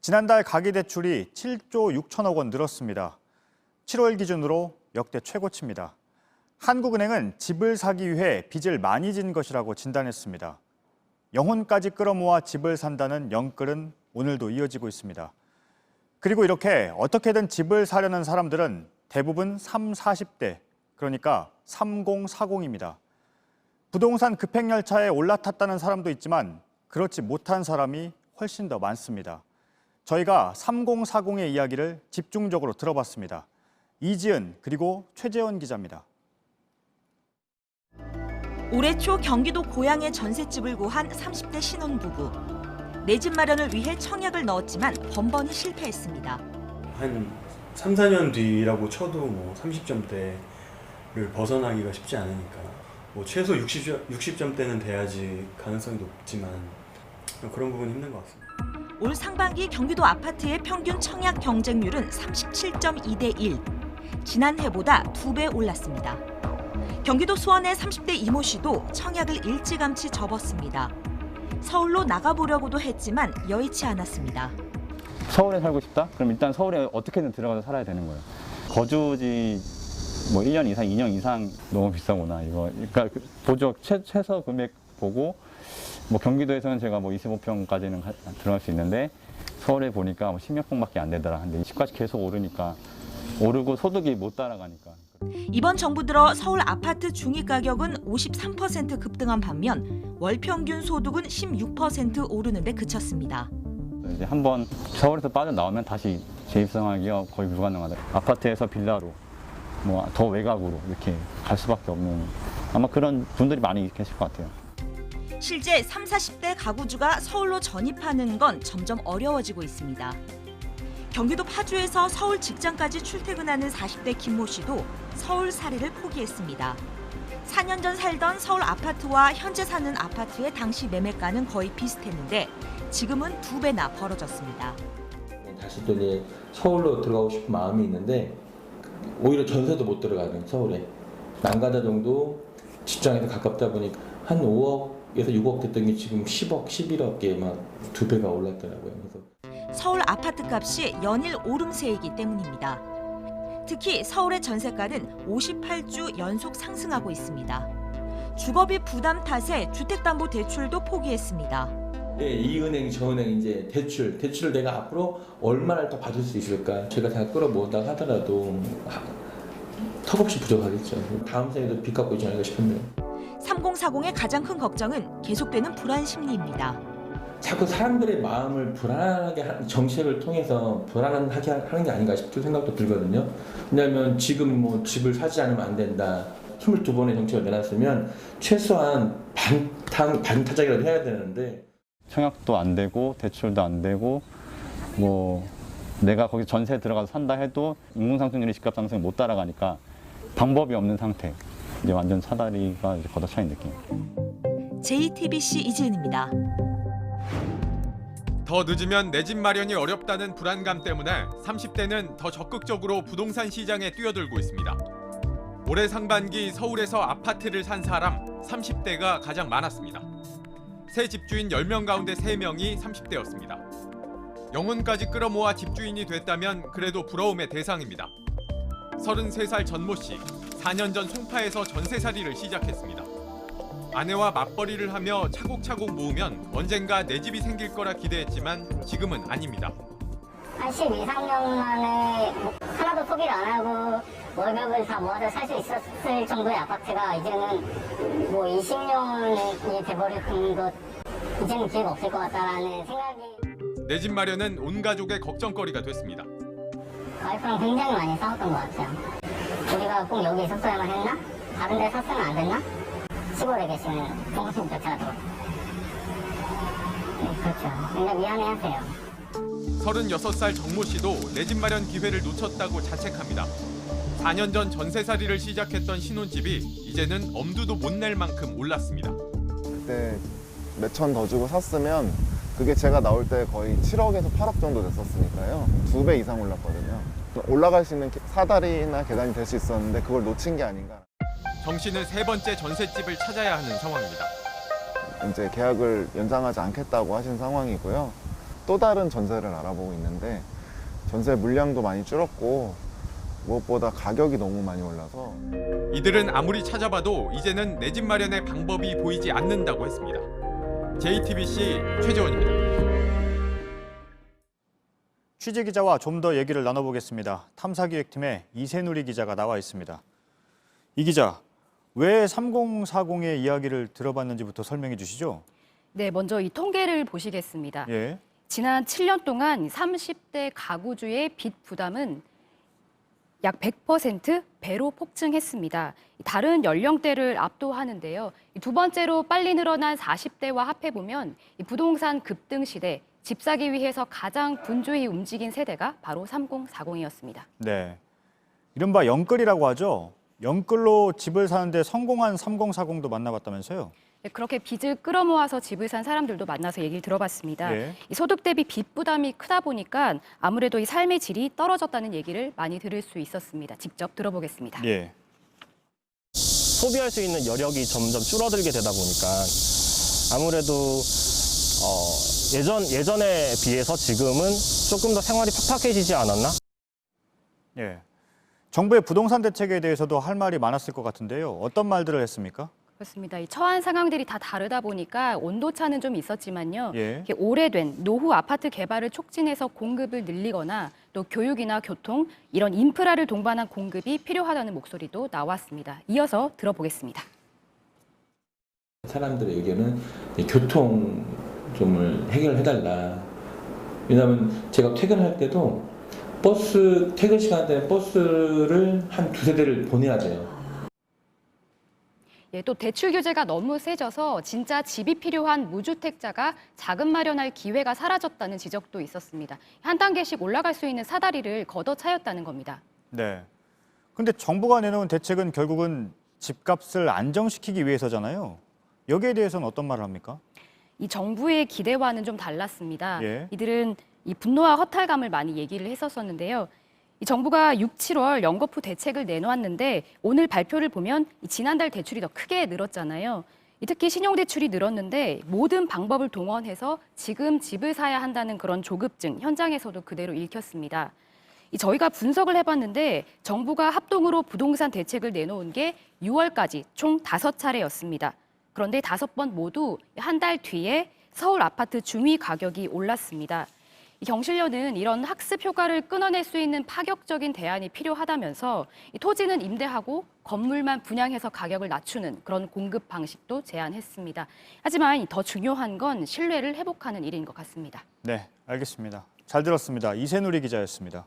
지난달 가계대출이 7조 6천억 원 늘었습니다. 7월 기준으로 역대 최고치입니다. 한국은행은 집을 사기 위해 빚을 많이 진 것이라고 진단했습니다. 영혼까지 끌어모아 집을 산다는 영끌은 오늘도 이어지고 있습니다. 그리고 이렇게 어떻게든 집을 사려는 사람들은 대부분 30, 40대, 그러니까 3040입니다. 부동산 급행열차에 올라탔다는 사람도 있지만 그렇지 못한 사람이 훨씬 더 많습니다. 저희가 3040의 이야기를 집중적으로 들어봤습니다. 이지은 그리고 최재원 기자입니다. 올해 초 경기도 고양에 전셋집을 구한 30대 신혼부부. 내 집 마련을 위해 청약을 넣었지만 번번이 실패했습니다. 한 3, 4년 뒤라고 쳐도 30점대를 벗어나기가 쉽지 않으니까 최소 60점대는 돼야지 가능성이 높지만 그런 부분이 힘든 것 같습니다. 올 상반기 경기도 아파트의 평균 청약 경쟁률은 37.2대 1. 지난해보다 2배 올랐습니다. 경기도 수원의 30대 이모 씨도 청약을 일찌감치 접었습니다. 서울로 나가보려고도 했지만 여의치 않았습니다. 서울에 살고 싶다? 그럼 일단 서울에 어떻게든 들어가서 살아야 되는 거예요. 거주지 1년 이상, 2년 이상 너무 비싸구나. 이거 그러니까 보조 최소 금액 보고 경기도에서는 제가 25평까지는 들어갈 수 있는데 서울에 보니까 10몇 평밖에 안 되더라. 근데 집값이 계속 오르니까 오르고 소득이 못 따라가니까. 이번 정부 들어 서울 아파트 중위 가격은 53% 급등한 반면 월 평균 소득은 16% 오르는 데 그쳤습니다. 이제 한번 서울에서 빠져나오면 다시 재입성하기가 거의 불가능하다. 아파트에서 빌라로 더 외곽으로 이렇게 갈 수밖에 없는 아마 그런 분들이 많이 계실 것 같아요. 실제 30, 40대 가구주가 서울로 전입하는 건 점점 어려워지고 있습니다. 경기도 파주에서 서울 직장까지 출퇴근하는 40대 김모 씨도 서울살이를 포기했습니다. 4년 전 살던 서울 아파트와 현재 사는 아파트의 당시 매매가는 거의 비슷했는데 지금은 2배나 벌어졌습니다. 다시 또 이제 서울로 들어가고 싶은 마음이 있는데 오히려 전세도 못 들어가는 서울에 난가다 정도 직장에서 가깝다 보니까 한 5억에서 6억 됐던 게 지금 10억, 11억에 막 2배가 올랐더라고요. 그래서 서울 아파트 값이 연일 오름세이기 때문입니다. 특히 서울의 전세가는 58주 연속 상승하고 있습니다. 주거비 부담 탓에 주택담보대출도 포기했습니다. 네, 이 은행, 저 은행 이제 대출을 내가 앞으로 얼마를 더 받을 수 있을까? 제가 다 끌어모은다 하더라도 턱없이 부족하겠죠. 다음 생에도 빚 갚고 있지 않을까 싶은데요. 3040의 가장 큰 걱정은 계속되는 불안 심리입니다. 자꾸 사람들의 마음을 불안하게 하는 정책을 통해서 불안하게 하는 게 아닌가 싶은 생각도 들거든요. 왜냐하면 지금 집을 사지 않으면 안 된다. 22번의 정책을 내놨으면 최소한 반타작이라도 해야 되는데 청약도 안 되고 대출도 안 되고 내가 거기 전세 들어가서 산다 해도 인공상승률이 집값 상승을 못 따라가니까 방법이 없는 상태. 이제 완전 사다리가 이제 걷어차인 느낌. JTBC 이지은입니다. 더 늦으면 내 집 마련이 어렵다는 불안감 때문에 30대는 더 적극적으로 부동산 시장에 뛰어들고 있습니다. 올해 상반기 서울에서 아파트를 산 사람 30대가 가장 많았습니다. 새 집주인 10명 가운데 3명이 30대였습니다. 영혼까지 끌어모아 집주인이 됐다면 그래도 부러움의 대상입니다. 33살 전모 씨, 4년 전 송파에서 전세살이를 시작했습니다. 아내와 맞벌이를 하며 차곡차곡 모으면 언젠가 내 집이 생길 거라 기대했지만 지금은 아닙니다. 한 12, 13년 만에 하나도 포기를 안 하고 월급을 다 모아서 살 수 있었을 정도의 아파트가 이제는 20년이 돼버릴 정도 이제는 기회가 없을 것 같다라는 생각이. 내 집 마련은 온 가족의 걱정거리가 됐습니다. 와이프랑 굉장히 많이 싸웠던 것 같아요. 우리가 꼭 여기 있었어야만 했나? 다른 데 샀으면 안 됐나? 시골에 계시는 부모님 자체가 그렇죠. 굉장히 미안해하세요. 36살 정모 씨도 내 집 마련 기회를 놓쳤다고 자책합니다. 4년 전 전세살이를 시작했던 신혼집이 이제는 엄두도 못 낼 만큼 올랐습니다. 그때 몇천 더 주고 샀으면 그게 제가 나올 때 거의 7억에서 8억 정도 됐었으니까요. 2배 이상 올랐거든요. 올라갈 수 있는 사다리나 계단이 될 수 있었는데 그걸 놓친 게 아닌가. 정 씨는 3번째 전셋집을 찾아야 하는 상황입니다. 이제 계약을 연장하지 않겠다고 하신 상황이고요. 또 다른 전세를 알아보고 있는데 전세 물량도 많이 줄었고 무엇보다 가격이 너무 많이 올라서 이들은 아무리 찾아봐도 이제는 내 집 마련의 방법이 보이지 않는다고 했습니다. JTBC 최재원입니다. 취재기자와 좀 더 얘기를 나눠보겠습니다. 탐사기획팀의 이세누리 기자가 나와 있습니다. 이 기자, 왜 3040의 이야기를 들어봤는지부터 설명해 주시죠. 네, 먼저 이 통계를 보시겠습니다. 예. 지난 7년 동안 30대 가구주의 빚 부담은 약 100% 배로 폭증했습니다. 다른 연령대를 압도하는데요. 두 번째로 빨리 늘어난 40대와 합해보면 이 부동산 급등 시대, 집 사기 위해서 가장 분주히 움직인 세대가 바로 3040이었습니다. 네. 이른바 영끌이라고 하죠. 영끌로 집을 사는데 성공한 3040도 만나봤다면서요. 네, 그렇게 빚을 끌어모아서 집을 산 사람들도 만나서 얘기를 들어봤습니다. 예. 이 소득 대비 빚 부담이 크다 보니까 아무래도 이 삶의 질이 떨어졌다는 얘기를 많이 들을 수 있었습니다. 직접 들어보겠습니다. 예. 소비할 수 있는 여력이 점점 줄어들게 되다 보니까 아무래도 예전에 비해서 지금은 조금 더 생활이 팍팍해지지 않았나? 예. 정부의 부동산 대책에 대해서도 할 말이 많았을 것 같은데요. 어떤 말들을 했습니까? 그렇습니다. 이 처한 상황들이 다 다르다 보니까 온도차는 좀 있었지만요. 예. 이렇게 오래된 노후 아파트 개발을 촉진해서 공급을 늘리거나 또 교육이나 교통 이런 인프라를 동반한 공급이 필요하다는 목소리도 나왔습니다. 이어서 들어보겠습니다. 사람들의 의견은 교통 좀을 해결해달라. 왜냐하면 제가 퇴근할 때도 퇴근 시간대에 버스를 한 2-3대를 보내야 돼요. 예, 또 대출 규제가 너무 세져서 진짜 집이 필요한 무주택자가 자금 마련할 기회가 사라졌다는 지적도 있었습니다. 한 단계씩 올라갈 수 있는 사다리를 걷어차였다는 겁니다. 네. 근데 정부가 내놓은 대책은 결국은 집값을 안정시키기 위해서잖아요. 여기에 대해서는 어떤 말을 합니까? 이 정부의 기대와는 좀 달랐습니다. 예. 이들은 이 분노와 허탈감을 많이 얘기를 했었었는데요. 이 정부가 6, 7월 연거푸 대책을 내놓았는데 오늘 발표를 보면 지난달 대출이 더 크게 늘었잖아요. 특히 신용대출이 늘었는데 모든 방법을 동원해서 지금 집을 사야 한다는 그런 조급증 현장에서도 그대로 읽혔습니다. 저희가 분석을 해봤는데 정부가 합동으로 부동산 대책을 내놓은 게 6월까지 총 5차례였습니다. 그런데 5번 모두 한 달 뒤에 서울 아파트 중위 가격이 올랐습니다. 경실련은 이런 학습 효과를 끊어낼 수 있는 파격적인 대안이 필요하다면서 토지는 임대하고 건물만 분양해서 가격을 낮추는 그런 공급 방식도 제안했습니다. 하지만 더 중요한 건 신뢰를 회복하는 일인 것 같습니다. 네, 알겠습니다. 잘 들었습니다. 이세누리 기자였습니다.